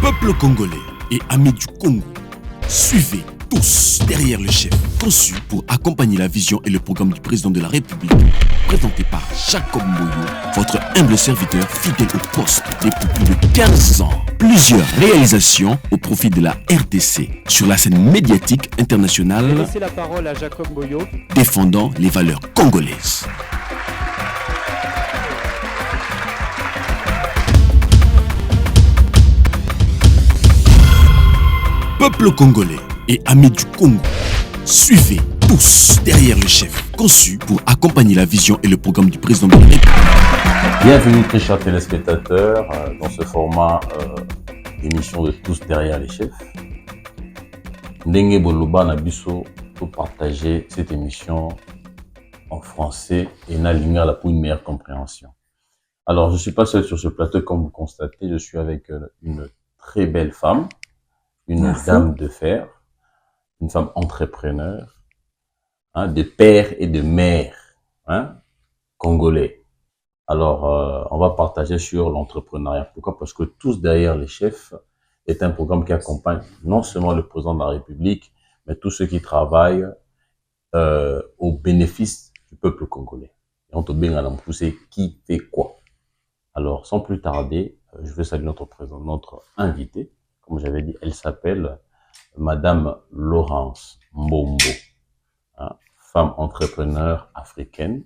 Peuple congolais et amis du Congo, suivez tous derrière le chef, conçu pour accompagner la vision et le programme du président de la République, présenté par Jacob Mboyo, votre humble serviteur fidèle au poste depuis plus de 15 ans. Plusieurs réalisations au profit de la RDC sur la scène médiatique internationale. Laissez la parole à Jacob Mboyo, défendant les valeurs congolaises. Peuple congolais et amis du Congo, suivez tous derrière le chef, conçu pour accompagner la vision et le programme du président de la République. Bienvenue très chers téléspectateurs dans ce format d'émission de Tous derrière les chefs. Ndenge Boloba Nabiso pour partager cette émission en français et Nalinga pour une meilleure compréhension. Alors je ne suis pas seul sur ce plateau, comme vous constatez, je suis avec une très belle femme. Une dame de fer, une femme entrepreneur, de père et de mère, congolais. Alors, on va partager sur l'entrepreneuriat. Pourquoi? Parce que Tous derrière les chefs est un programme qui accompagne non seulement le président de la République, mais tous ceux qui travaillent au bénéfice du peuple congolais. Et on te bien à pousser qui fait quoi. Alors, sans plus tarder, je vais saluer notre invitée. Comme j'avais dit, elle s'appelle Madame Laurence Mbombo, femme entrepreneur africaine,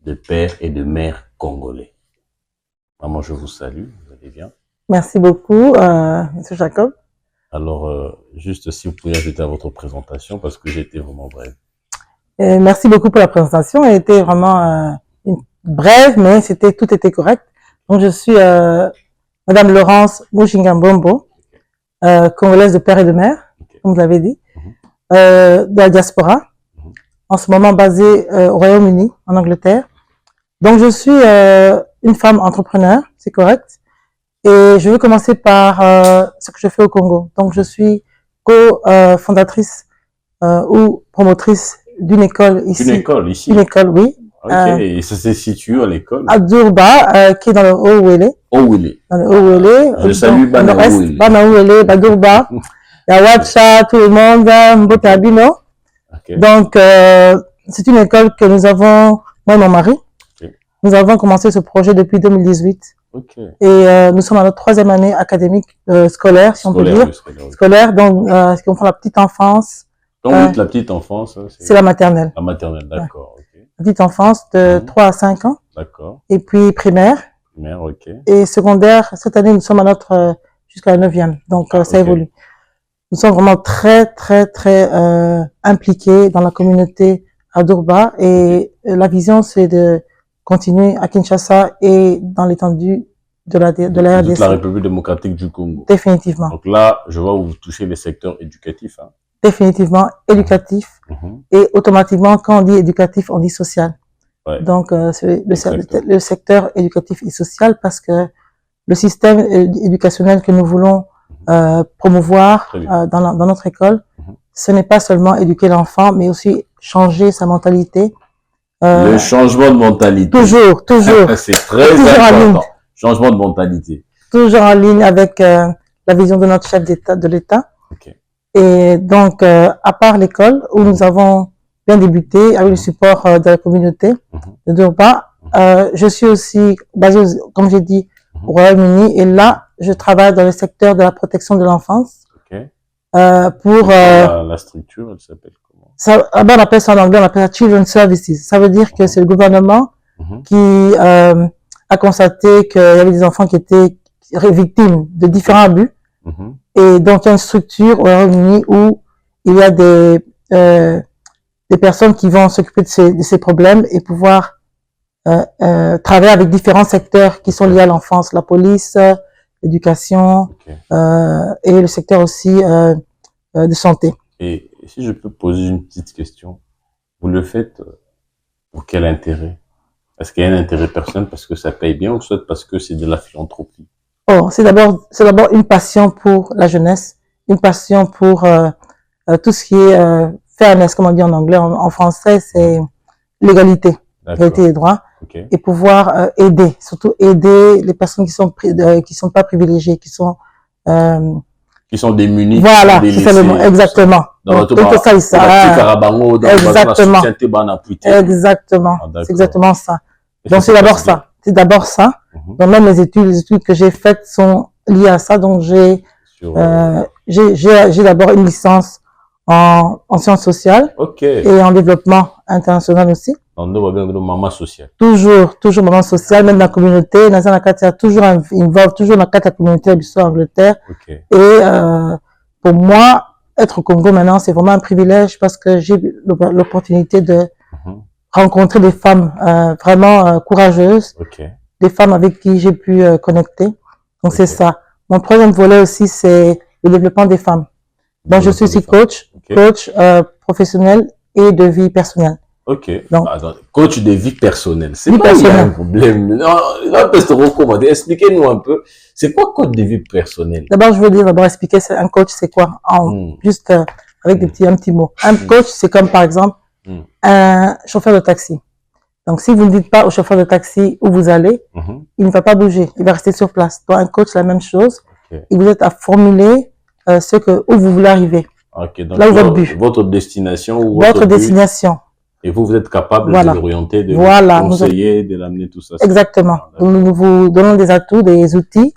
de père et de mère congolais. Maman, je vous salue, vous allez bien? Merci beaucoup, Monsieur Jacob. Alors, juste si vous pouvez ajouter à votre présentation, parce que j'ai été vraiment brève. Merci beaucoup pour la présentation, elle était vraiment brève, mais tout était correct. Donc, je suis Madame Laurence Mbombo, congolaise de père et de mère, comme vous l'avez dit, de la diaspora, en ce moment basée au Royaume-Uni, en Angleterre. Donc, je suis une femme entrepreneur, c'est correct, et je veux commencer par ce que je fais au Congo. Donc, je suis co-fondatrice ou promotrice d'une école ici. Une école ici? Une école, oui. Ok, et ça se situe à l'école? À Durba, qui est dans le Haut-Ouélé. Haut-Ouélé. Dans le Haut-Ouélé. Je salue Banaouélé. Banaouélé, Badurba. Il y a Wacha, tout le monde, Mbotabino. Okay. Donc, c'est une école que nous avons, moi et mon mari, nous avons commencé ce projet depuis 2018. Okay. Et nous sommes à notre 3e année académique scolaire, si on peut dire. Scolaire, donc, ce qu'on fait la petite enfance. Donc, la petite enfance, c'est la maternelle. La maternelle, d'accord. Ouais. Okay. La petite enfance de 3 à 5 ans. D'accord. Et puis primaire. Primaire, ok. Et secondaire, cette année, nous sommes à notre jusqu'à la 9e. Donc, ça évolue. Nous sommes vraiment très impliqués dans la communauté à Durba. Et la vision, c'est de continuer à Kinshasa et dans l'étendue de la RDC. Toute la République démocratique du Congo. Définitivement. Donc là, je vois où vous touchez les secteurs éducatifs. Définitivement éducatif. Et automatiquement, quand on dit éducatif, on dit social. Ouais. Donc, c'est le secteur éducatif et social, parce que le système éducationnel que nous voulons promouvoir dans notre école, ce n'est pas seulement éduquer l'enfant, mais aussi changer sa mentalité. Le changement de mentalité. Toujours. C'est très important. Changement de mentalité. Toujours en ligne avec la vision de notre chef de l'État. Okay. Et donc, à part l'école, où nous avons bien débuté avec le support de la communauté de Durba, je suis aussi basée, comme j'ai dit, au Royaume-Uni, et là, je travaille dans le secteur de la protection de l'enfance. Okay. Pour la structure, elle s'appelle comment? On appelle ça en anglais, on appelle ça Children's Services. Ça veut dire que c'est le gouvernement qui a constaté qu'il y avait des enfants qui étaient victimes de différents abus. Et donc, il y a une structure au Royaume-Uni où il y a des personnes qui vont s'occuper de ces problèmes et pouvoir travailler avec différents secteurs qui sont liés à l'enfance, la police, l'éducation, et le secteur aussi de santé. Et si je peux poser une petite question, vous le faites pour quel intérêt? Est-ce qu'il y a un intérêt personnel parce que ça paye bien, ou soit parce que c'est de la philanthropie? Oh, c'est d'abord une passion pour la jeunesse, une passion pour tout ce qui est fairness, comme on dit en anglais. En français, c'est l'égalité, l'égalité des droits, et pouvoir aider, surtout aider les personnes qui sont pas privilégiées, qui sont Qui sont démunis. Voilà, c'est ça le mot, exactement. Donc, donc ça, il exactement. Exactement. C'est exactement ça. Donc, c'est d'abord ça. C'est d'abord ça. Donc, même les études que j'ai faites sont liées à ça. Donc, j'ai d'abord une licence en sciences sociales. Et en développement international aussi. Maman sociale. Toujours maman sociale, même dans la communauté. Dans la carte, toujours involve, toujours dans la carte communauté en Angleterre. Et, pour moi, être au Congo maintenant, c'est vraiment un privilège parce que j'ai l'opportunité de rencontrer des femmes vraiment courageuses, des femmes avec qui j'ai pu connecter. Donc c'est ça. Mon troisième volet aussi, c'est le développement des femmes. Donc je suis aussi coach professionnel et de vie personnelle. Donc, coach de vie personnelle. C'est pas un problème. Non, là, peut se recommander. Expliquez-nous un peu. C'est quoi coach de vie personnelle? D'abord, je veux dire, expliquer un coach, c'est quoi? Juste avec un petit mot. Un coach, c'est comme par exemple un chauffeur de taxi. Donc, si vous ne dites pas au chauffeur de taxi où vous allez, il ne va pas bouger. Il va rester sur place. Donc, un coach, c'est la même chose. Et vous êtes à formuler où vous voulez arriver. Donc là où votre but. Votre destination ou votre destination. Et vous êtes capable de l'orienter, de le conseiller, de l'amener tout ça. Exactement. Donc, nous vous donnons des atouts, des outils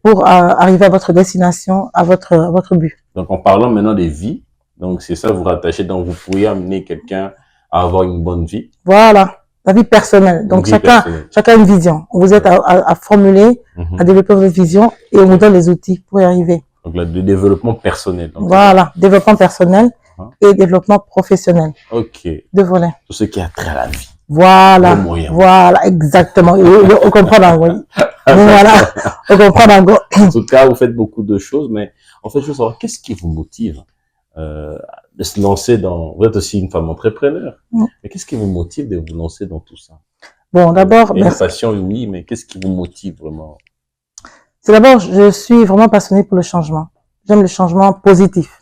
pour arriver à votre destination, à votre but. Donc, en parlant maintenant des vies, donc c'est ça vous rattachez, donc vous pourriez amener quelqu'un à avoir une bonne vie. Voilà. La vie personnelle. Donc, chacun a une vision. Vous êtes à formuler, à développer votre vision et on vous donne les outils pour y arriver. Donc, le développement personnel. Donc, voilà. Développement personnel et développement professionnel. Deux volets. Tout ce qui a trait à la vie. Voilà. Voilà, exactement. On comprend l'angle. Voilà. On comprend l'angle. En tout cas, vous faites beaucoup de choses, mais en fait, je veux savoir, qu'est-ce qui vous motive de se lancer dans... Vous êtes aussi une femme entrepreneur. Mais qu'est-ce qui vous motive de vous lancer dans tout ça? Bon, d'abord... Une passion, oui, mais qu'est-ce qui vous motive vraiment? C'est d'abord, je suis vraiment passionnée pour le changement. J'aime le changement positif.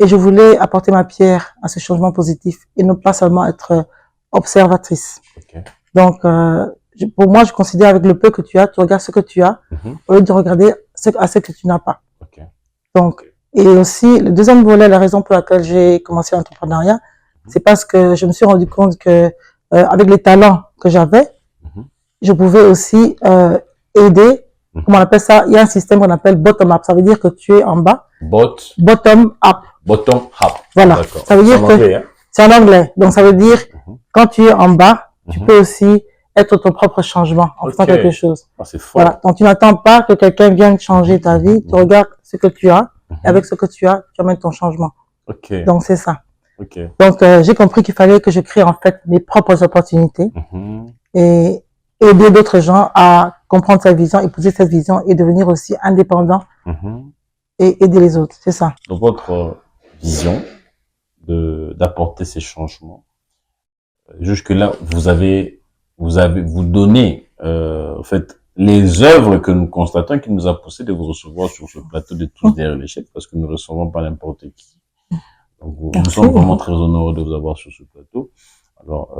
Et je voulais apporter ma pierre à ce changement positif et non pas seulement être observatrice. Donc, pour moi, je considère avec le peu que tu as, tu regardes ce que tu as au lieu de regarder ce que tu n'as pas. Donc, et aussi, le deuxième volet, la raison pour laquelle j'ai commencé l'entrepreneuriat, c'est parce que je me suis rendu compte que avec les talents que j'avais, je pouvais aussi aider. Comment on appelle ça? Il y a un système qu'on appelle bottom-up. Ça veut dire que tu es en bas. Bottom-up. Bottom-up. Voilà. Ça veut dire que c'est en anglais. Donc, ça veut dire quand tu es en bas, tu peux aussi être ton propre changement en faisant quelque chose. C'est fort. Voilà. Donc, tu n'attends pas que quelqu'un vienne changer ta vie. Tu regardes ce que tu as. Et avec ce que tu as, tu amènes ton changement. Donc, c'est ça. Donc, j'ai compris qu'il fallait que je crée en fait mes propres opportunités et aider d'autres gens à comprendre sa vision, épouser cette vision et devenir aussi indépendant et aider les autres. C'est ça. Dans votre vision d'apporter ces changements, jusque-là, vous donnez, en fait, les œuvres que nous constatons qui nous a poussé de vous recevoir sur ce plateau de Tous derrière les chefs, parce que nous ne recevons pas n'importe qui. Donc, nous sommes vraiment très honorés de vous avoir sur ce plateau. Alors,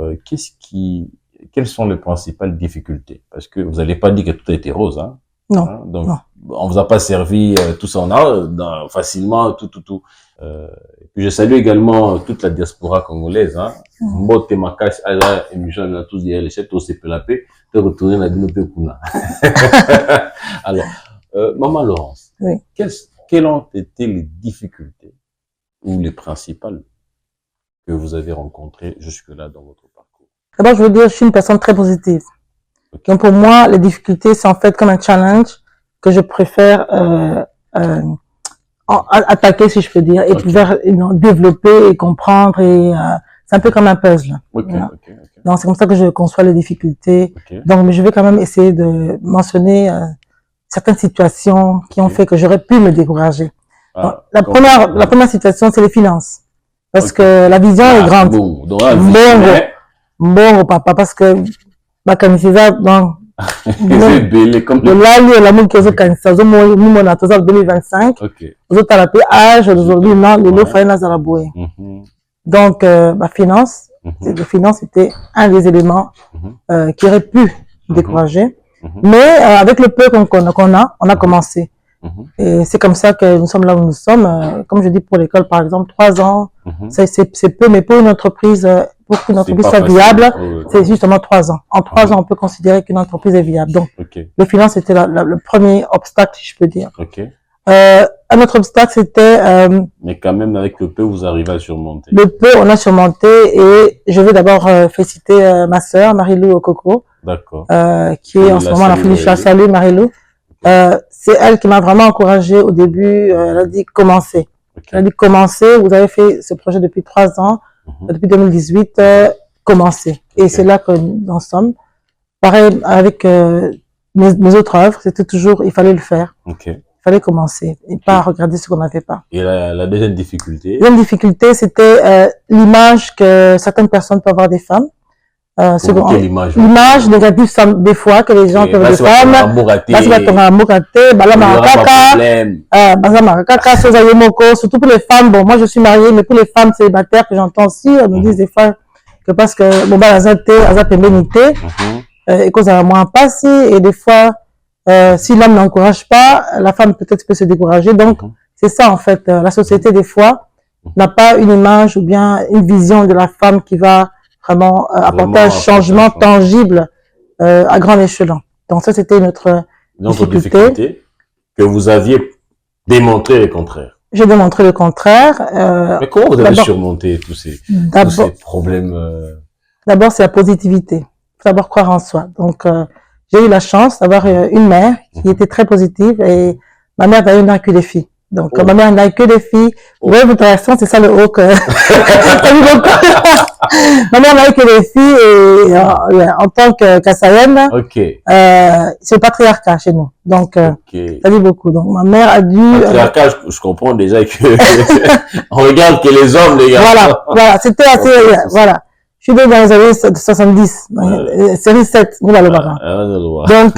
quelles sont les principales difficultés? Parce que vous n'allez pas dire que tout a été rose, hein? Non. Donc, on vous a pas servi tout ça, on a facilement tout. Et puis, je salue également toute la diaspora congolaise, hein. Mbote Makas, Ala, émission de Tous derrière les chefs, tous ces pelapés, de retourner la Guinée Kuna. Alors, Maman Laurence, quelles ont été les difficultés ou les principales que vous avez rencontrées jusque-là dans votre parcours? D'abord, je veux dire, je suis une personne très positive. Donc, pour moi, les difficultés, c'est en fait comme un challenge que je préfère attaquer, si je peux dire, et pouvoir développer et comprendre. Et c'est un peu comme un puzzle. Donc, c'est comme ça que je conçois les difficultés. Donc, mais je vais quand même essayer de mentionner certaines situations qui ont fait que j'aurais pu me décourager. Donc, la première situation, c'est les finances. Parce que la vision est grande. Bon, papa, parce que ma camiseta, donc, de là, lui, la moule qui est canisa, nous, on a tous en 2025. Aux autres, à la âge, aujourd'hui, non, le lot, fallait la bouée. Donc, ma finance, les finances était un des éléments, qui aurait pu me décourager. Mais, avec le peu qu'on a, on a commencé. Et c'est comme ça que nous sommes là où nous sommes. Comme je dis pour l'école, par exemple, 3 ans, c'est peu, mais pour une entreprise, pour qu'une entreprise soit viable, c'est justement 3 ans. En 3 ans, on peut considérer qu'une entreprise est viable. Donc, le finance était le premier obstacle, si je peux dire. Un autre obstacle, c'était... mais quand même, avec le peu, vous arrivez à surmonter. Le peu, on a surmonté, et je veux d'abord féliciter ma sœur, Marilou Okoko, qui est en ce moment la fiduciaire. Salut Marilou. C'est elle qui m'a vraiment encouragée au début. Elle a dit commencez. Elle a dit commencez. Vous avez fait ce projet depuis 3 ans, depuis 2018. Commencez. Et c'est là que nous en sommes. Pareil avec mes autres œuvres, c'était toujours il fallait le faire. Il fallait commencer et pas regarder ce qu'on n'avait pas. Et la deuxième difficulté? La deuxième difficulté, c'était l'image que certaines personnes peuvent avoir des femmes. L'image négative, des fois, que les gens peuvent des femmes. Surtout pour les femmes. Bon, moi, je suis mariée, mais pour les femmes célibataires que j'entends aussi, elles me disent des fois que parce que, bon, bah, et que ça moins passé, et des fois, si l'homme n'encourage pas, la femme peut-être peut se décourager. Donc, c'est ça, en fait. La société, des fois, n'a pas une image ou bien une vision de la femme qui va vraiment apporter un changement tangible à grand échelon. Donc ça, c'était notre difficulté. Que vous aviez démontré le contraire. J'ai démontré le contraire. Mais comment vous avez surmonté tous ces problèmes D'abord, c'est la positivité. Il faut d'abord croire en soi. Donc, j'ai eu la chance d'avoir une mère qui était très positive, et ma mère d'ailleurs n'a que des filles. Donc, ma mère n'a que des filles. Ouais, votre réaction, c'est ça le haut que... Ma mère n'a que des filles, et en tant qu'assaïenne, c'est le patriarcat chez nous. Donc, ça dit beaucoup. Donc, ma mère a dû... Patriarcat, je comprends déjà que... on regarde que les hommes, les gars. Voilà, c'était assez... Voilà. Je suis né dans les années 70, série 7, nous là, le Barin. Donc,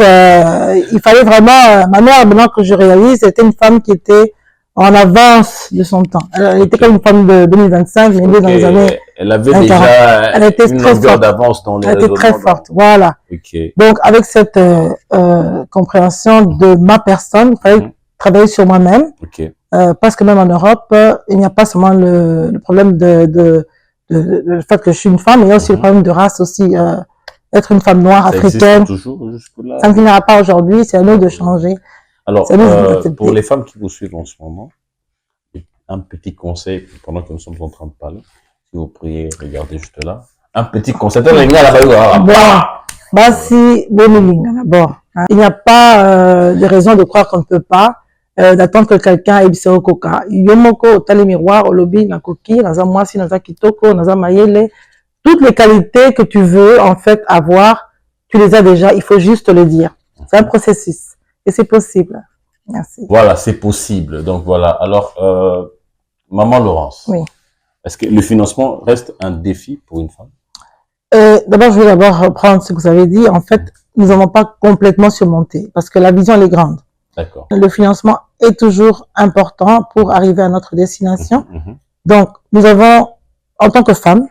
il fallait vraiment... ma mère, maintenant que je réalise, c'était une femme qui était en avance de son temps. Elle était comme une femme de 2025, mais dans les années... Elle avait déjà elle était une très longueur d'avance dans les Elle était très forte, voilà. Donc, avec cette compréhension de ma personne, il fallait travailler sur moi-même. Parce que même en Europe, il n'y a pas seulement le problème le fait que je suis une femme, il y a aussi le problème de race aussi. Être une femme noire, africaine. Ça ne finira pas aujourd'hui, c'est à nous de changer. Alors, pour les femmes qui vous suivent en ce moment, un petit conseil, pendant que nous sommes en train de parler, si vous pourriez regarder juste là, un petit conseil. Il n'y a pas de raison de croire qu'on ne peut pas, d'attendre que quelqu'un ait bissé au coca. Yomoko, au tali miroir, au lobby, na coquille, naza moisi, naza kitoko, naza mayele. Toutes les qualités que tu veux, en fait, avoir, tu les as déjà, il faut juste le dire. C'est un processus. Et c'est possible. Merci. Voilà, c'est possible. Donc voilà. Alors, Maman Laurence. Oui. Est-ce que le financement reste un défi pour une femme? D'abord, je vais d'abord reprendre ce que vous avez dit. En fait, nous n'avons pas complètement surmonté parce que la vision, elle est grande. D'accord. Le financement est toujours important pour arriver à notre destination. Donc, nous avons, en tant que femme,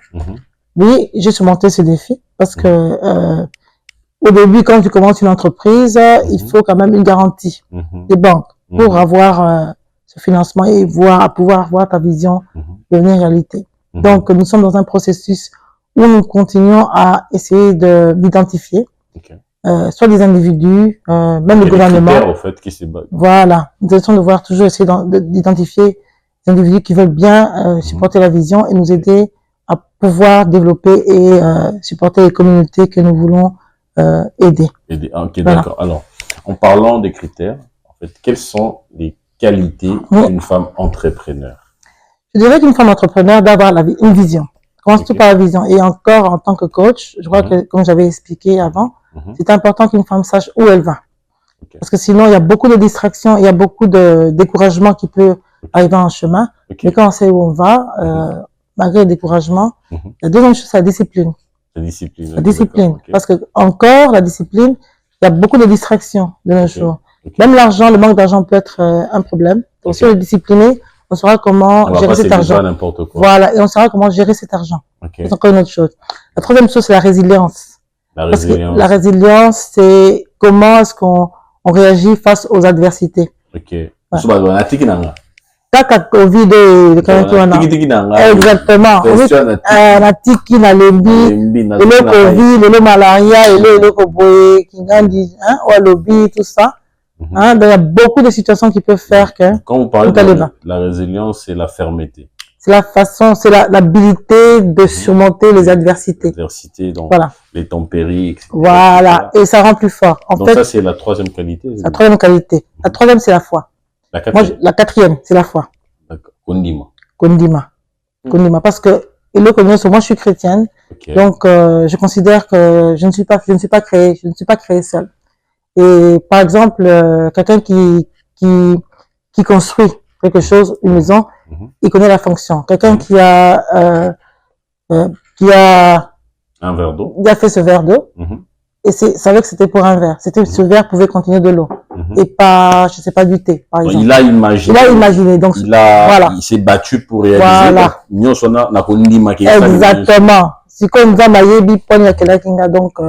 oui, j'ai surmonté ce défi parce que au début, quand tu commences une entreprise, il faut quand même une garantie des banques pour avoir ce financement et pouvoir voir ta vision devenir réalité. Donc, nous sommes dans un processus où nous continuons à essayer d'identifier soit des individus, même le gouvernement. Critères, en fait, qui se battent. Voilà. Nous essayons de voir toujours essayer d'identifier des individus qui veulent bien supporter la vision et nous aider à pouvoir développer et supporter les communautés que nous voulons aider. Ok, voilà. D'accord. Alors, en parlant des critères, en fait, quelles sont les qualités d'une femme entrepreneur? Je dirais qu'une femme entrepreneur doit avoir une vision. Commence tout par la vision. Et encore, en tant que coach, je crois que, comme j'avais expliqué avant, c'est important qu'une femme sache où elle va. Parce que sinon, il y a beaucoup de distractions, il y a beaucoup de découragement qui peut arriver en chemin. Mais quand on sait où on va, malgré le découragement, la deuxième chose, c'est la discipline. La discipline. La discipline. Parce que, encore, la discipline, il y a beaucoup de distractions de nos jours. Même l'argent, le manque d'argent peut être un problème. Donc, si on est discipliné, on saura comment gérer cet argent. Voilà. Et on saura comment gérer cet argent. C'est encore une autre chose. La troisième chose, c'est la résilience. Parce que la résilience, c'est comment est-ce qu'on réagit face aux adversités. Ok. On a tiki nanga. Kaka Covid de Tiki nanga. Exactement. Na tiki na lebi, le Covid, le malaria, le koboé, kingandi, hein, ou lobby, tout ça. Hein, il y a beaucoup de situations qui peuvent faire que. Quand vous parlez de la résilience, c'est la fermeté. C'est la façon, c'est l'habilité de surmonter les adversités. Adversité, donc voilà. Les tempéries, etc. Voilà, et ça rend plus fort. Donc ça, c'est la troisième qualité. La troisième qualité. La troisième, c'est la foi. La quatrième. La quatrième, c'est la foi. D'accord. Kondima. Kondima. Parce que, moi, je suis chrétienne. Okay. Donc, je considère que je ne suis pas créé seul. Et, par exemple, quelqu'un qui construit quelque chose, une maison, il connaît la fonction. Quelqu'un qui a un verre d'eau. Il a fait ce verre d'eau. Et savait que c'était pour un verre. Ce verre pouvait contenir de l'eau. Et pas, je sais pas, du thé, par exemple. Il a imaginé. Donc, voilà. Il s'est battu pour réaliser. Voilà. Exactement. Si comme donc,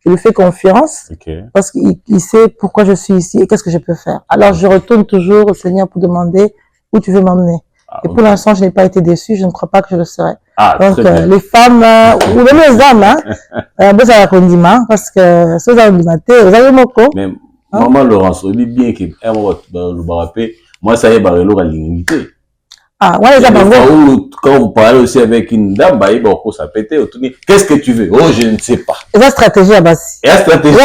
je lui fais confiance. Parce qu'il sait pourquoi je suis ici et qu'est-ce que je peux faire. Alors, je retourne toujours au Seigneur pour demander où tu veux m'emmener. Et pour l'instant, je n'ai pas été déçue. Je ne crois pas que je le serai. Donc, les femmes, ou même les hommes, vous avez condiment, parce que si vous avez vous avez moko. Mais, maman Laurence, on dit bien que, moi, ça y est, l'unité. Ah, ouais, quand vous parlez aussi avec une dame, ça pète, qu'est-ce que tu veux? Oh, je ne sais pas. Et la stratégie, Abassi. Et la stratégie.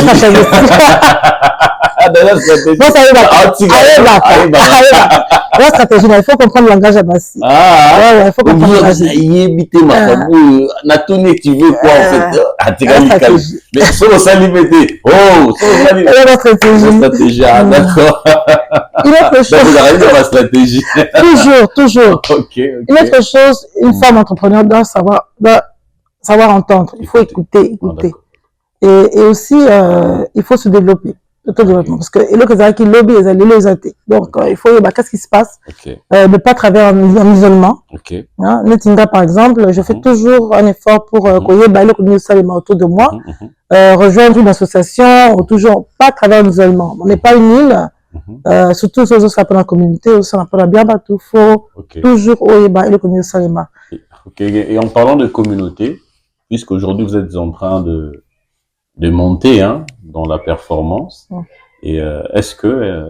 La stratégie, il faut comprendre le langage Abassi. Ah, il faut comprendre le langage. Tu veux quoi, en fait? Mais sur ça, liberté. Oh, la stratégie. D'accord. Une autre chose. La stratégie. Toujours. Okay. Une autre chose, une femme entrepreneur doit savoir entendre. Il faut écouter. Et aussi, il faut se développer. Développement. Parce que l'autre qui lobby les donc il faut qu'est-ce qui se passe ne pas travers un isolement. Hein, Netinga par exemple, je fais toujours un effort pour autour de moi, rejoindre une association, ou toujours pas à travers un isolement. On n'est pas une île, surtout si on s'appelle la communauté, on s'appelle bien partout, faut toujours le communauté Salema. Et en parlant de communauté, puisqu'aujourd'hui vous êtes en train de monter dans la performance. Et est-ce que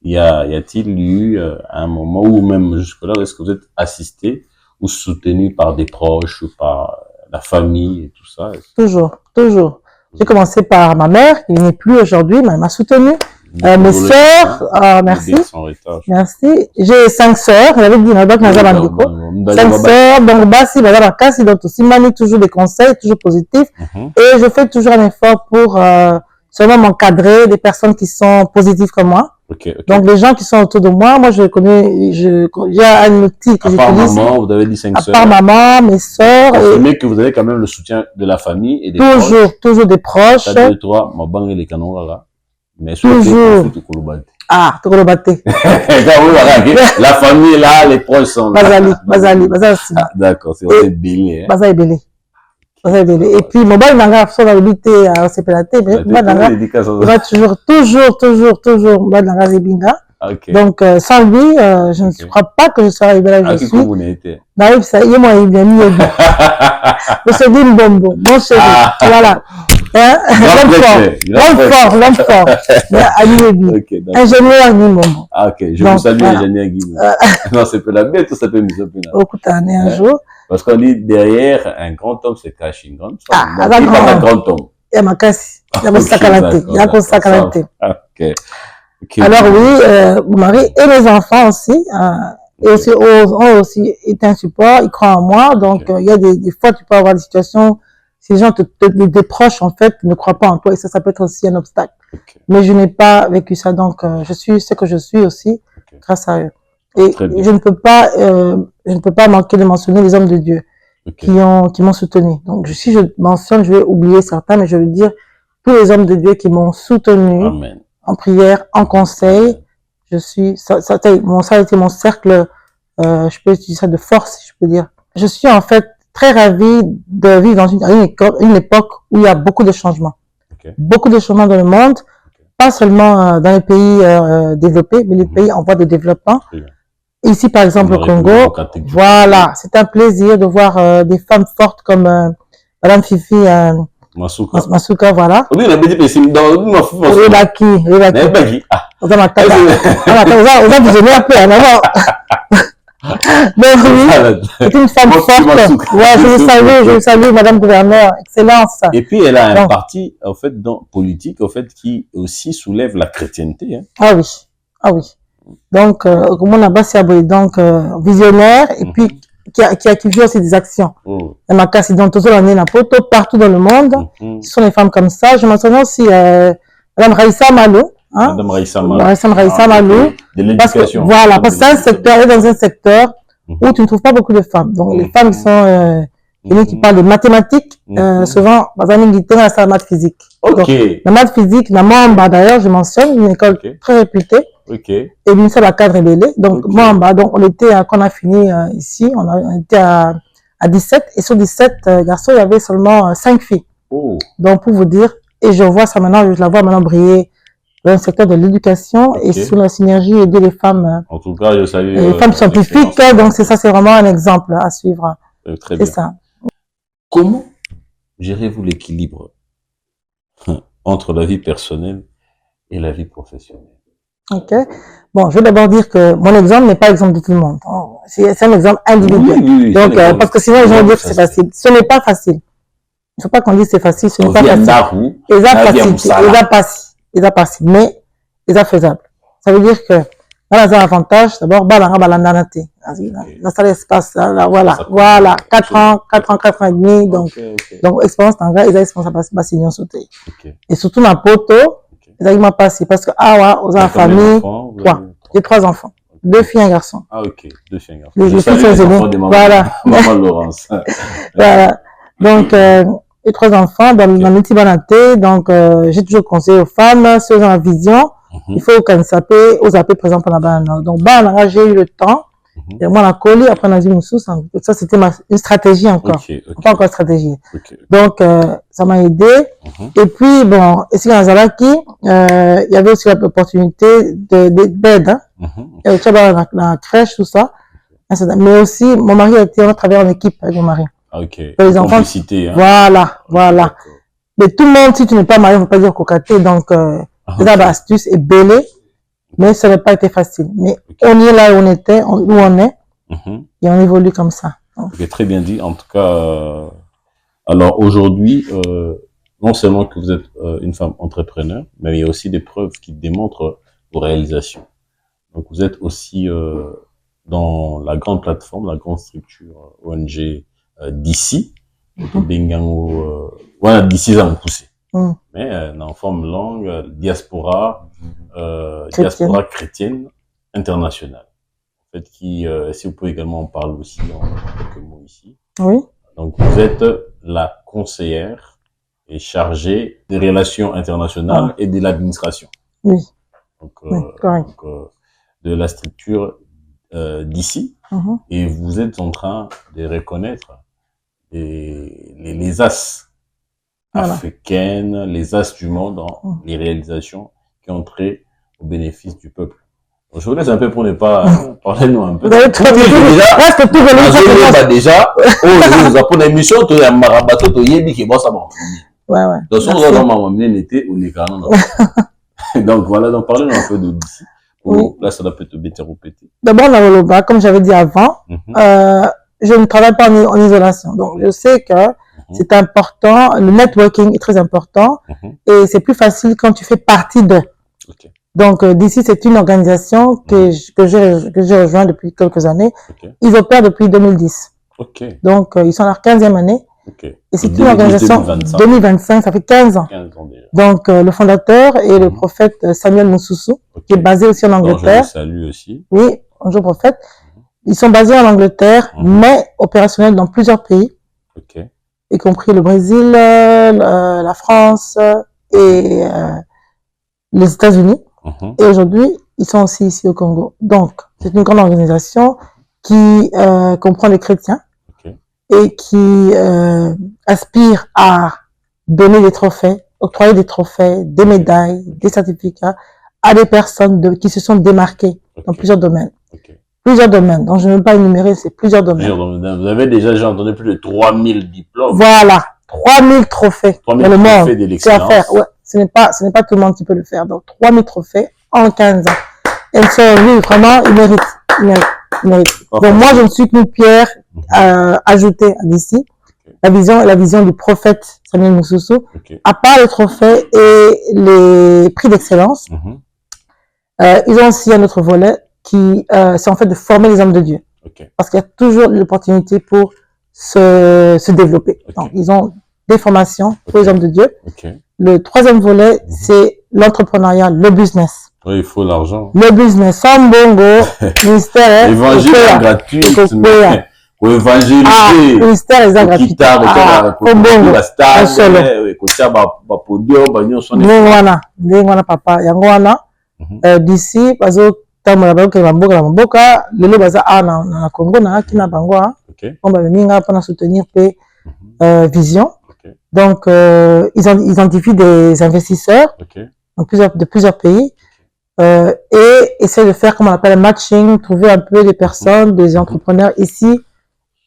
y a-t-il eu un moment où même jusque-là, est-ce que vous êtes assisté ou soutenu par des proches ou par la famille et tout ça? Toujours. J'ai commencé par ma mère, qui n'est plus aujourd'hui, mais elle m'a soutenu. Mes sœurs, merci. J'ai 5 sœurs, j'avais dit, 5 sœurs, donc, donc, aussi, manie toujours des conseils, toujours positifs. Et je fais toujours un effort pour, seulement m'encadrer des personnes qui sont positives comme moi. Donc, les gens qui sont autour de moi, je connais, il y a un outil que j'utilise. À part maman, vous avez dit 5 sœurs. À part maman, mes sœurs. Mais que vous avez quand même le soutien de la famille et des proches. Toujours des proches. Ça deux, trois, ma banque et les canons, là. Mais toujours. Ah, Tokolobate. La famille là, les proches sont là. Bazali. D'accord, c'est vrai, belé. Bazali. Et puis, mon bail n'a pas l'habité à Sepelate, mais mon bail va toujours, mon bail n'a pas binga. Donc, sans lui, je ne crois pas que je serais arrivé là où je suis. Vous n'êtes pas. Ça y est, moi, il vient mis au bout. Je suis dit, bon, chéri. Voilà. L'homme fort. Ingénieur Guimombo. Ah, ok. Je vous salue, ingénieur Guimombo. Non, c'est pas la bête ou ça peut nous opiner. Beaucoup d'années, un jour. Parce qu'on dit derrière un grand homme se cache une grande femme. Ah, d'accord. Un grand homme. Il y a ma casse. Il y a mon sakalate. Ok. Alors oui, mon mari et mes enfants aussi. Et aussi, ont aussi été un support. Ils croient en moi. Donc, il y a des fois, tu peux avoir des situations. Si les gens des proches, en fait, ne croient pas en toi, et ça peut être aussi un obstacle. Mais je n'ai pas vécu ça, donc je suis ce que je suis aussi, grâce à eux. Et je ne peux pas manquer de mentionner les hommes de Dieu qui m'ont soutenu. Donc, si je mentionne, je vais oublier certains, mais je veux dire tous les hommes de Dieu qui m'ont soutenu en prière, en conseil. Ça a été mon cercle, je peux utiliser ça de force, si je peux dire. Je suis en fait très ravie de vivre dans une époque où il y a beaucoup de changements. Beaucoup de changements dans le monde. pas seulement dans les pays développés, mais les pays en voie de développement. Ici, par exemple, au Congo, voilà, c'est un plaisir de voir des femmes fortes comme Madame Fifi Masuka, voilà. Oui, on a dit que c'est dans une offre. Rebaki. Oza matata. Oza visionnaire un peu, en avant. Donc oui, c'est une femme forte. Ouais, je vous salue, Madame Gouverneur. Excellence. Et puis, elle a un parti, en fait, politique, en fait, qui aussi soulève la chrétienté. Hein. Ah oui, ah oui. Donc, comme on a basé donc visionnaire, et puis qui fait aussi des actions. Et ma casse, donc, toujours l'année la poto, partout dans le monde. Ce sont des femmes comme ça. Je mentionne aussi Madame Raissa Malo. Hein? Madame Raissa Malo. De l'éducation. Voilà, parce que c'est un secteur, elle est dans un secteur où tu ne trouves pas beaucoup de femmes. Donc, les femmes qui sont qui parlent de mathématiques, souvent, par exemple, ils la maths physique. Ok. Donc, la maths physique, la Mamba, d'ailleurs, je mentionne, une école très réputée. Ok. Et l'UNICEF a cadre rebellé. Donc, Mamba, donc, on était, quand on a fini ici, on était à 17, et sur 17 garçons, il y avait seulement 5 filles. Oh. Donc, pour vous dire, et je vois ça maintenant, je la vois maintenant briller dans le secteur de l'éducation et sur la synergie aider les femmes. En tout cas, je salue. Les femmes scientifiques, donc c'est ça, c'est vraiment un exemple à suivre. Très bien. C'est ça. Comment gérez-vous l'équilibre entre la vie personnelle et la vie professionnelle? Ok. Bon, je vais d'abord dire que mon exemple n'est pas l'exemple de tout le monde. C'est un exemple individuel. Oui, donc, parce que sinon, les gens vont dire que c'est facile. Ce n'est pas facile. Il ne faut pas qu'on dise c'est facile, ce n'est pas facile. Ils ont facile, mais ils ont faisable. Ça veut dire que dans un avantage, d'abord, dans cet espace, voilà, 4 ans et demi, donc expérience en vrai, ils ont expérience à passer une sauté. Et surtout, ma poto, ils ont passé, parce que, aux famille, 3. J'ai 3 enfants. 2 filles et un garçon. Ah, ok. 2 filles et un garçon. Les filles sont aînées. Voilà. Maman Laurence. Voilà. Donc, et 3 enfants dans la multibanalité. Donc, j'ai toujours conseillé aux femmes, si elles ont la vision, il faut qu'elles s'appellent aux appels présents pour la banane. Donc, j'ai eu le temps. Et moi, la colis, après, on a dit Moussous. Ça, c'était une stratégie encore. Pas encore stratégie. Donc, ça m'a aidé. Et puis, bon, ici, dans Zalaki, il y avait aussi l'opportunité d'aide, hein. Il y avait la crèche, tout ça. Mais aussi, mon mari a été, on a travaillé en équipe avec mon mari. Ok. Les enfants. Hein. Voilà. Mais tout le monde, si tu n'es pas marié, on ne peut pas dire cocaté. Donc, c'est astuce et belé. Mais ça n'a pas été facile. Mais on y est là où on était, où on est. Et on évolue comme ça. Okay, très bien dit. En tout cas, alors aujourd'hui, non seulement que vous êtes une femme entrepreneur, mais il y a aussi des preuves qui démontrent vos réalisations. Donc vous êtes aussi dans la grande plateforme, la grande structure ONG d'ici. Voilà, d'ici ça me poussé. Mais en forme longue, diaspora chrétienne internationale. En fait, qui, si vous pouvez également en parler aussi en quelques mots ici. Oui. Donc, vous êtes la conseillère et chargée des relations internationales et de l'administration. Oui. Donc, de la structure d'ici. Et vous êtes en train de reconnaître les as africaines, les as du monde dans les réalisations qui ont trait au bénéfice du peuple. Donc, je vous laisse un peu pour ne pas parler nous un peu. Vous avez trop déjà, nous avons une émission, tu es un marabato, tu es qui bosse à moi. Ouais. Donc, si on va m'amener on est donc voilà, donc parlez-nous un peu de d'ici. Là, ça doit peut-être bien répéter. D'abord, dans le Loba, comme j'avais dit avant, je ne travaille pas en isolation. Donc, je sais que c'est important, le networking est très important, et c'est plus facile quand tu fais partie de. Donc, d'ici, c'est une organisation que j'ai rejoint depuis quelques années. Ils opèrent depuis 2010. Donc, ils sont à leur 15e année. Et c'est une organisation 2025, ça fait 15 ans. 15 ans déjà. Donc, le fondateur est le prophète Samuel Moussoussou, qui est basé aussi en Angleterre. Je le salue aussi. Oui, bonjour prophète. Ils sont basés en Angleterre, mais opérationnels dans plusieurs pays, y compris le Brésil, la France et les États-Unis. Et aujourd'hui, ils sont aussi ici au Congo. Donc, c'est une grande organisation qui comprend les chrétiens et qui aspire à donner des trophées octroyer des trophées, des médailles, des certificats à des personnes qui se sont démarquées dans plusieurs domaines. Plusieurs domaines. Donc, je ne veux pas énumérer, c'est plusieurs domaines. Vous avez déjà, j'ai entendu, plus de 3000 diplômes. Voilà. 3000 trophées 3000 dans le monde. trophées de C'est à l'excellence. faire. Ouais. Ce n'est pas tout le monde qui peut le faire. Donc, 3000 trophées en 15 ans. Et ça, oui, vraiment, il mérite. Donc, moi, je ne suis qu'une pierre ajoutée d'ici. La vision du prophète Samuel Mususu. À part les trophées et les prix d'excellence, ils ont aussi un autre volet qui, c'est en fait de former les hommes de Dieu. Parce qu'il y a toujours l'opportunité pour se développer. Donc, ils ont des formations pour les hommes de Dieu. Le troisième volet, c'est l'entrepreneuriat, le business. Oui, il faut l'argent. Le business, sans bongo, ministère. L'évangile est gratuit. Pour évangéliser. Ministère est gratuit. Bongo. Papa. D'ici, parce que tambola ba ke mboka lelo baza na Congo na kina bango on va venir pour soutenir vision. Donc ils identifient des investisseurs de plusieurs pays et essaient de faire comme on appelle un matching, trouver un peu des personnes, des entrepreneurs ici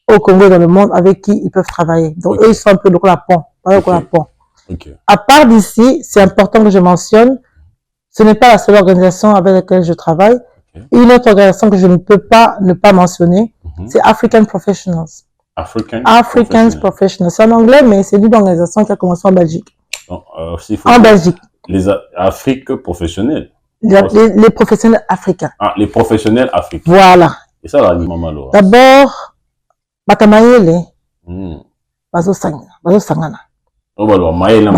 au Congo et dans le monde avec qui ils peuvent travailler. Donc eux ils sont un peu la pont. À part d'ici, c'est important que je mentionne, ce n'est pas la seule organisation avec laquelle je travaille. Une autre organisation que je ne peux pas ne pas mentionner, c'est African Professionals. African Professionals. C'est en anglais, mais c'est une organisation qui a commencé en Belgique. En Belgique. Les Afriques professionnels. Les professionnels africains. Ah, les professionnels africains. Voilà. Et ça, là, maman Laura. D'abord, Bakamayele. Bazo Sangana. Oh, bah, Maëla,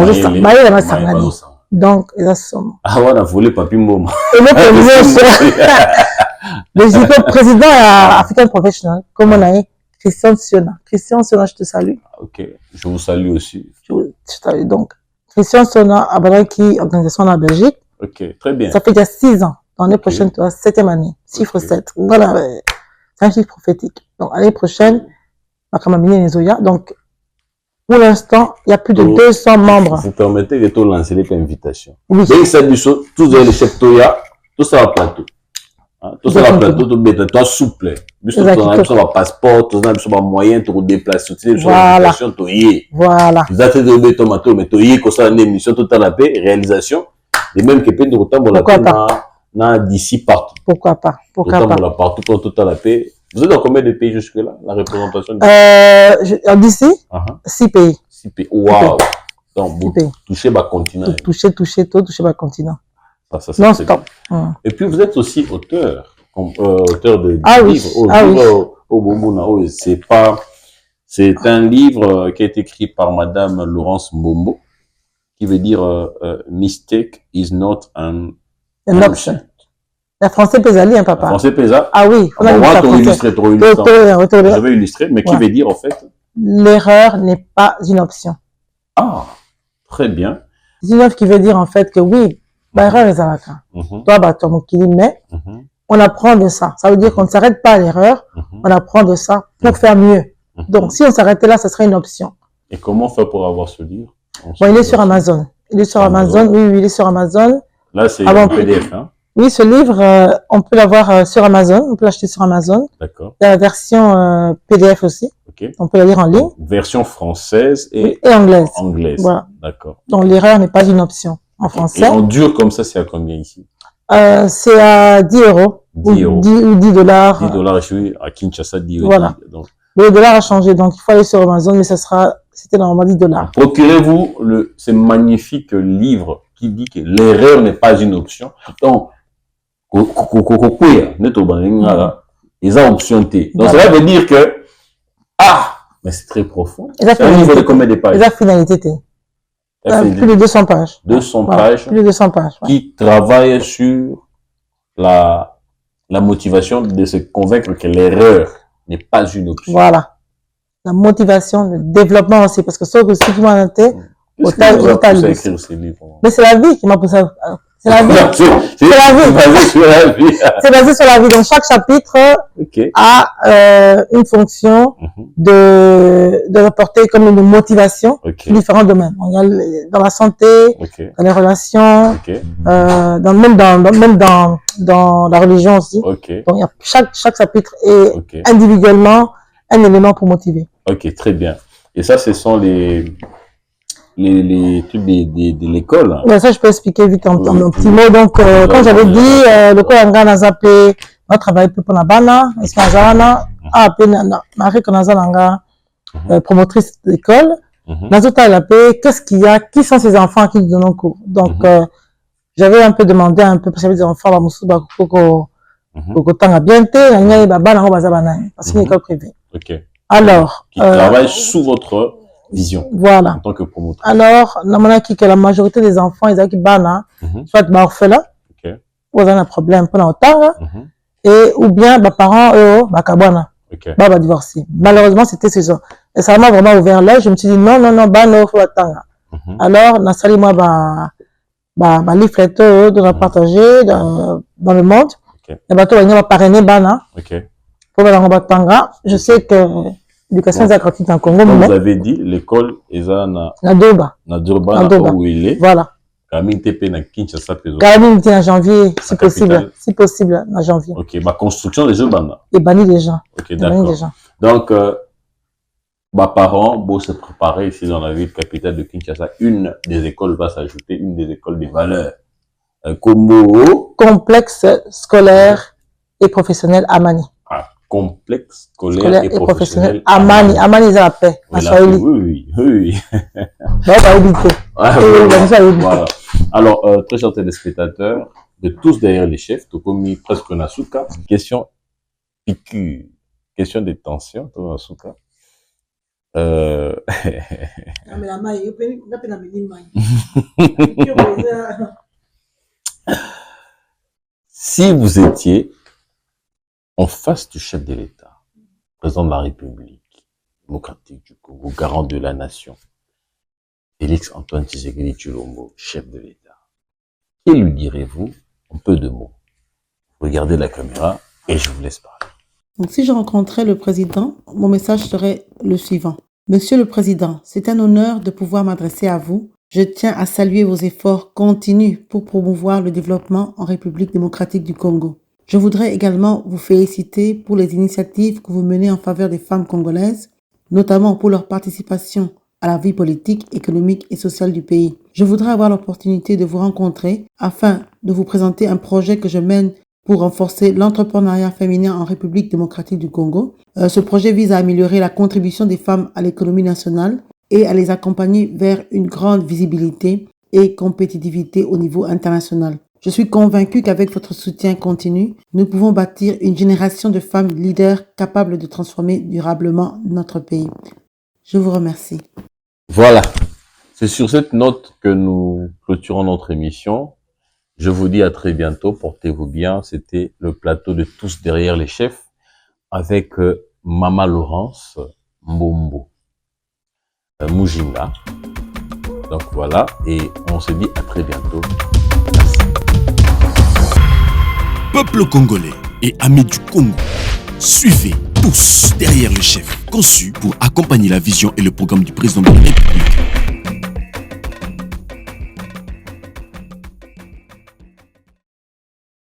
donc, ils sont. Ah, on a volé Papi Mboma. Et le président African Professional, comme on a dit, Christian Siona. Christian Siona, je te salue. Ok, je vous salue aussi. Je salue donc. Christian Siona, Abalaki, organisation en Belgique. Ok, très bien. Ça fait déjà 6 ans. Dans l'année prochaine, tu as 7e année. Chiffre 7. Voilà, c'est un chiffre prophétique. Donc, l'année prochaine, Makamamini Nezoya. Donc, pour l'instant, il y a plus de 200 membres. Vous permettez de te lancer les invitations. Oui. Dès que ça dit tout les chefs Toya, tout ça va plateau. Tout ça va plateau, tout bête, toi souple. Tout ça va passeport, tout ça va moyen, tout déplacer, tout ça va Voilà. Vous avez fait des tomatos, mais toyé, comme ça, une émission tout à la paix, réalisation. Et même que peut de retour pour la paix, d'ici partout. Pourquoi pas? Pourquoi pas? Partout pour tout à la paix. Vous êtes dans combien de pays jusque-là, la représentation? D'ici, 6 pays. 6 pays. Waouh! Donc, vous touchez le continent. Touchez le continent. Non, stop. Et puis, vous êtes aussi auteur de livres. C'est un livre qui est écrit par Madame Laurence Mbombo, qui veut dire Mistake is not an option. La français pésalie, hein, papa. Français pésalie. Ah oui. On va illustrer. Je vais illustrer, mais qui veut dire, en fait? L'erreur n'est pas une option. Ah, très bien. C'est une œuvre qui veut dire, en fait, que oui, l'erreur est à la fin. Toi, mais on apprend de ça. Ça veut dire qu'on ne s'arrête pas à l'erreur, on apprend de ça pour faire mieux. Donc, si on s'arrêtait là, ça serait une option. Et comment faire pour avoir ce livre? Bon, il est sur Amazon. Il est sur Amazon. Oui, il est sur Amazon. Là, c'est un PDF, hein? Oui, ce livre, on peut l'avoir sur Amazon. On peut l'acheter sur Amazon. D'accord. Il y a la version PDF aussi. Okay. On peut la lire en ligne. Version française et anglaise. Voilà. D'accord. Donc, l'erreur n'est pas une option en français. Et en dur comme ça, c'est à combien ici? C'est à 10 euros. 10 euros. Ou 10 dollars. 10 dollars, je suis à Kinshasa, 10 euros. Voilà. Donc. Le dollar a changé, donc il faut aller sur Amazon, mais c'était normalement 10 dollars. Procurez-vous ce magnifique livre qui dit que l'erreur n'est pas une option. Donc, ils ont option T. Donc, cela veut dire que, mais c'est très profond. C'est un livre de combien de pages? Et la finalité T. Plus de 200 pages. 200 pages. Plus de 200 pages. Qui travaillent sur la motivation de se convaincre que l'erreur n'est pas une option. Voilà. La motivation, le développement aussi, parce que ce qui m'a noté, écrire ce livre? Mais c'est la vie qui m'a poussé C'est la vie. C'est basé sur la vie. C'est basé sur la vie. Donc, chaque chapitre a une fonction de reporter comme une motivation sur différents domaines. Il y a dans la santé, dans les relations, même dans la religion aussi. Donc, il y a chaque chapitre est individuellement un élément pour motiver. Ok, très bien. Et ça, ce sont les trucs de l'école. Ouais, ça, je peux expliquer vite en petit mot. Donc, comme j'avais dit, le cours en a zappé, on travaille plus pour la bana, est-ce qu'on a Marie Konazalanga, promotrice d'école. Nazota Lapé, qu'est-ce qu'il y a? Qui sont ces enfants à qui nous donnons cours? Donc, j'avais un peu demandé parce que j'avais des enfants à Moussouba, Kokotanga Bienté, parce que c'est une école privée. Alors, qui travaille sous votre vision. Voilà. En tant que promoteur. Alors, que la majorité des enfants, ils ont qui bana, soit orphelins, ou ils ont un problème pour l'entendre, et ou bien, parents, eux, kabana, divorcer. Malheureusement, c'était ce genre. Et ça m'a vraiment ouvert l'œil. Je me suis dit, non, bano, faut attendre. Alors, Nassali, moi, leaflet, de la partager dans le monde. Et bateau, il y a parrainé bana. Je sais que l'éducation est gratuite en Congo. Comme vous avez dit, l'école est na Durban, où il est. Voilà. Kamine TP na Kinshasa. Kamine en janvier, si possible, en janvier. Ok, ma construction des jeux banda. Et banni des gens. Ok, d'accord. Donc, parents, beau se préparer ici dans la ville capitale de Kinshasa, une des écoles va s'ajouter, une des écoles des valeurs. Complexe scolaire et professionnel Amani. Complexe scolaire et professionnel Amani. Amani, c'est la paix. Oui. Voilà. Alors, très chers téléspectateurs, de tous derrière les chefs, tout comme presque Nasuka, question piqûre, question de tension, tout Nasuka. Si vous étiez en face du chef de l'État, président de la République démocratique du Congo, garant de la nation, Félix Antoine Tshisekedi Tshilombo, chef de l'État, que lui direz-vous en peu de mots? Regardez la caméra et je vous laisse parler. Donc, si je rencontrais le président, mon message serait le suivant. Monsieur le Président, c'est un honneur de pouvoir m'adresser à vous. Je tiens à saluer vos efforts continus pour promouvoir le développement en République démocratique du Congo. Je voudrais également vous féliciter pour les initiatives que vous menez en faveur des femmes congolaises, notamment pour leur participation à la vie politique, économique et sociale du pays. Je voudrais avoir l'opportunité de vous rencontrer afin de vous présenter un projet que je mène pour renforcer l'entrepreneuriat féminin en République démocratique du Congo. Ce projet vise à améliorer la contribution des femmes à l'économie nationale et à les accompagner vers une grande visibilité et compétitivité au niveau international. Je suis convaincu qu'avec votre soutien continu, nous pouvons bâtir une génération de femmes leaders capables de transformer durablement notre pays. Je vous remercie. Voilà. C'est sur cette note que nous clôturons notre émission. Je vous dis à très bientôt. Portez-vous bien. C'était le plateau de Tous derrière les chefs avec Mama Laurence Mbombo Mujinga. Donc voilà. Et on se dit à très bientôt. Peuple congolais et amis du Congo, suivez Tous derrière le chef, conçu pour accompagner la vision et le programme du président de la République.